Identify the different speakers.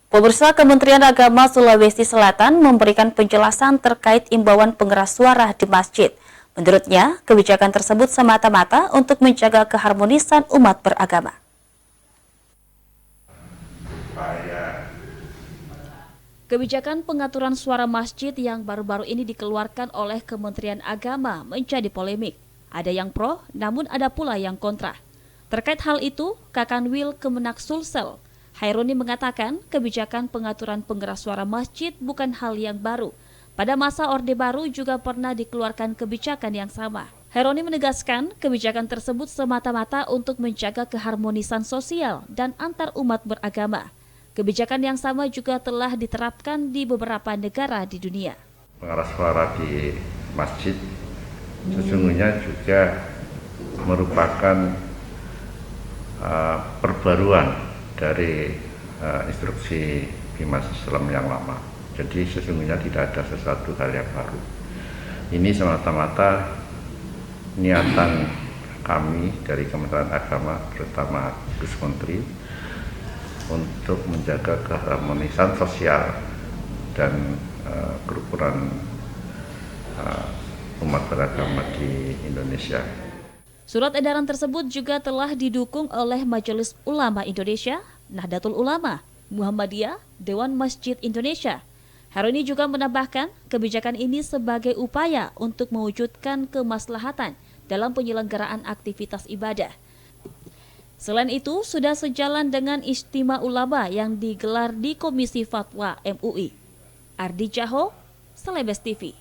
Speaker 1: Pemirsa, Kementerian Agama Sulawesi Selatan memberikan penjelasan terkait imbauan pengeras suara di masjid. Menurutnya, kebijakan tersebut semata-mata untuk menjaga keharmonisan umat beragama. Kebijakan pengaturan suara masjid yang baru-baru ini dikeluarkan oleh Kementerian Agama menjadi polemik. Ada yang pro, namun ada pula yang kontra. Terkait hal itu, Kakanwil Kemenak Sulsel, Haironi mengatakan kebijakan pengaturan pengeras suara masjid bukan hal yang baru. Pada masa Orde Baru juga pernah dikeluarkan kebijakan yang sama. Haironi menegaskan kebijakan tersebut semata-mata untuk menjaga keharmonisan sosial dan antar umat beragama. Kebijakan yang sama juga telah diterapkan di beberapa negara di dunia.
Speaker 2: Pengeras suara di masjid sesungguhnya juga merupakan perbaruan dari instruksi Bimas Islam yang lama. Jadi sesungguhnya tidak ada sesuatu hal yang baru. Ini semata-mata niatan kami dari Kementerian Agama, terutama Gus Menteri, untuk menjaga keharmonisan sosial dan kerukunan umat beragama di Indonesia.
Speaker 1: Surat edaran tersebut juga telah didukung oleh Majelis Ulama Indonesia, Nahdlatul Ulama, Muhammadiyah, Dewan Masjid Indonesia. Haironi juga menambahkan kebijakan ini sebagai upaya untuk mewujudkan kemaslahatan dalam penyelenggaraan aktivitas ibadah. Selain itu, sudah sejalan dengan Ijtima Ulama yang digelar di Komisi Fatwa MUI. Ardi Jaho, Celebes TV.